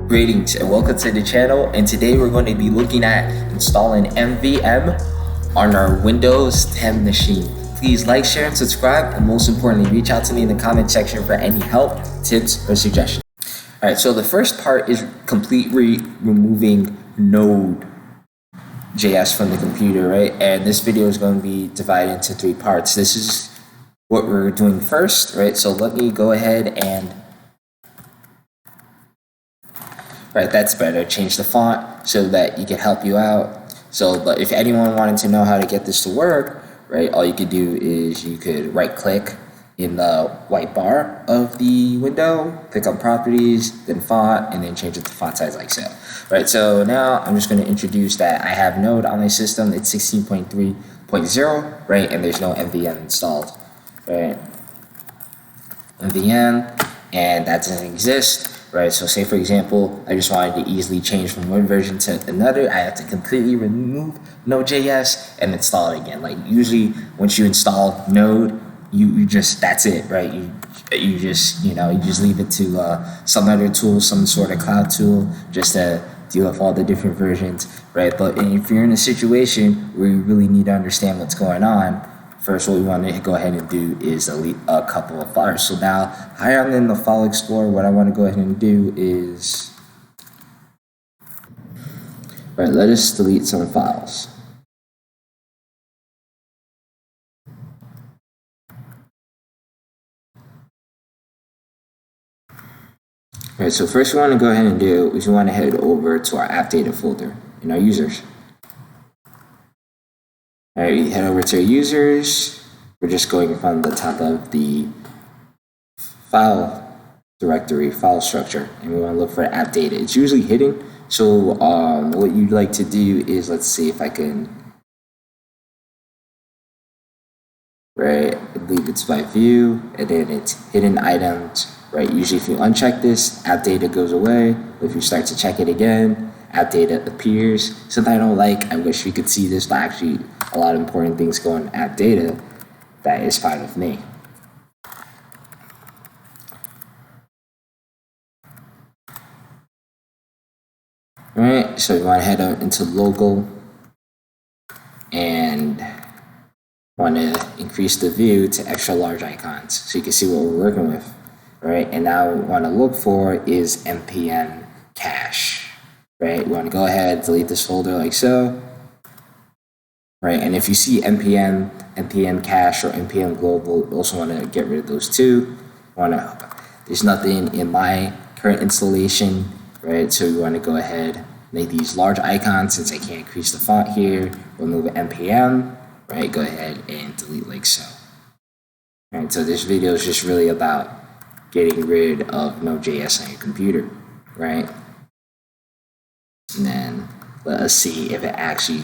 Greetings and welcome to the channel, and today we're going to be looking at installing NVM on our Windows 10 machine. Please like, share, and subscribe, and most importantly, reach out to me in the comment section for any help, tips, or suggestions. Alright, so the first part is completely removing node.js from the computer, right? And this video is going to be divided into 3 parts. This is what we're doing first, right? So let me go ahead and right, that's better. Change the font so that it can help you out. So, but if anyone wanted to know how to get this to work, right, all you could do is you could right click in the white bar of the window, click on properties, then font, and then change it to font size like so. Right, so now I'm just going to introduce that I have Node on my system. It's 16.3.0, right, and there's no NVM installed, right? NVM, and that doesn't exist. Right, so say for example, I just wanted to easily change from one version to another. I have to completely remove node.js and install it again. Like usually, once you install Node, you just that's it, right? You just leave it to some other tool, some sort of cloud tool, just to deal with all the different versions, right? But if you're in a situation where you really need to understand what's going on, first, what we want to go ahead and do is delete a couple of files. So now, higher on in the File Explorer, what I want to go ahead and do is, right, let us delete some files. Right, so first we want to go ahead and do is we want to head over to our app data folder in our users. All right, we head over to our users. We're just going from the top of the file directory, file structure, and we want to look for app data. It's usually hidden. So what you'd like to do is, let's see if I can, right, I believe it's by view, and then it's hidden items, right? Usually if you uncheck this, app data goes away. If you start to check it again, app data appears. Something I don't like, I wish we could see this, but actually a lot of important things go in app data. That is fine with me. Alright, so you want to head out into local and want to increase the view to extra large icons so you can see what we're working with. Right, and now what we want to look for is NPM cache. Right, we want to go ahead, delete this folder like so. Right, and if you see NPM cache or NPM global, you also want to get rid of those two. There's nothing in my current installation, right? So we want to go ahead, make these large icons. Since I can't increase the font here, remove NPM, right? Go ahead and delete like so. All right, so this video is just really about getting rid of Node.js on your computer, right? And then let us see if it actually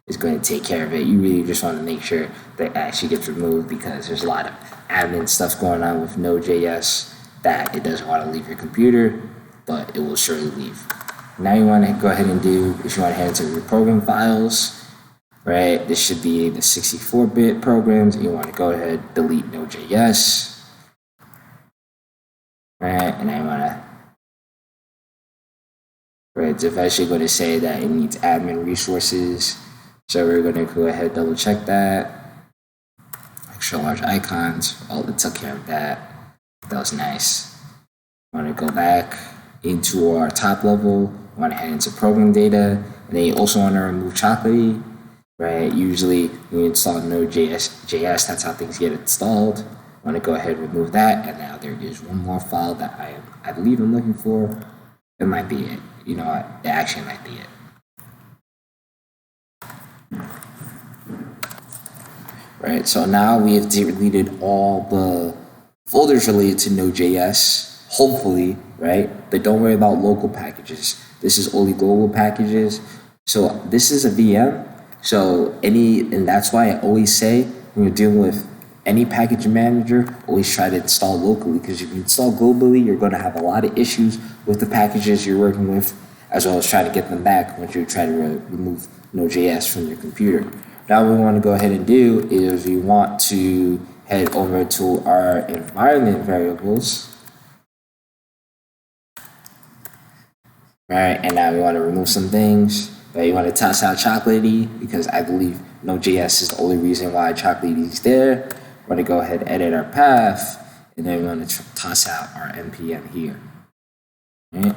is going to take care of it. You really just want to make sure that it actually gets removed, because there's a lot of admin stuff going on with Node.js that it doesn't want to leave your computer, but it will surely leave. Now you want to go ahead and do, if you want to head into your program files, right? This should be the 64-bit programs. You want to go ahead, delete Node.js, right? And I want to, right, it's eventually going to say that it needs admin resources. So we're going to go ahead, double check that. Extra large icons, well, it took care of that. That was nice. Want to go back into our top level. Want to head into program data, and then you also want to remove chocolatey, right? Usually when you install Node.js, that's how things get installed. Want to go ahead and remove that, and now there is one more file that I believe I'm looking for. It might be it. You know what? It actually might be it. Right, so now we have deleted all the folders related to Node.js, hopefully, right? But don't worry about local packages. This is only global packages. So this is a VM. So and that's why I always say when you're dealing with any package manager, always try to install locally, because if you install globally, you're going to have a lot of issues with the packages you're working with, as well as try to get them back once you try to remove Node.js from your computer. Now what we want to go ahead and do is we want to head over to our environment variables. right? And now we want to remove some things, right? You want to toss out chocolatey because I believe node.js is the only reason why chocolatey is there. We want to go ahead and edit our path, and then we want to toss out our npm here. Right?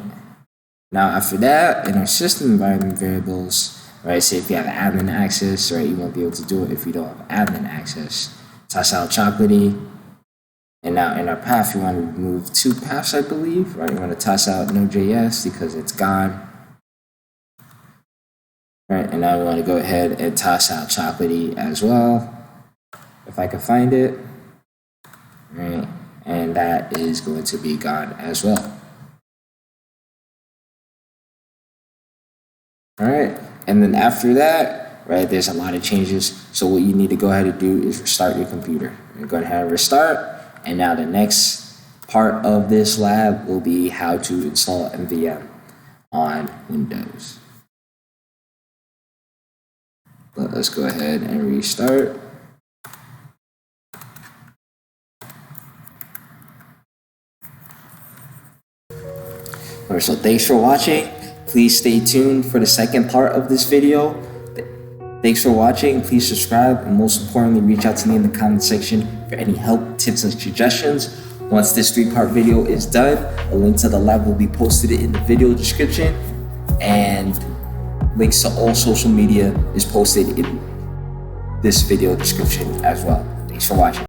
Now after that, in our system environment variables, right? Say if you have admin access, right? You won't be able to do it if you don't have admin access. Toss out chocolatey. And now in our path, we want to remove 2 paths, I believe, right? We want to toss out node.js because it's gone. Right, and now we want to go ahead and toss out chocolatey as well, if I can find it. Right, and that is going to be gone as well. All right, and then after that, right, there's a lot of changes. So what you need to go ahead and do is restart your computer. You're going to have restart. And now the next part of this lab will be how to install NVM on Windows. But let's go ahead and restart. Alright, so thanks for watching. Please stay tuned for the second part of this video. Thanks for watching. Please subscribe, and most importantly, reach out to me in the comment section for any help, tips, and suggestions. Once this 3-part video is done, a link to the lab will be posted in the video description, and links to all social media is posted in this video description as well. Thanks for watching.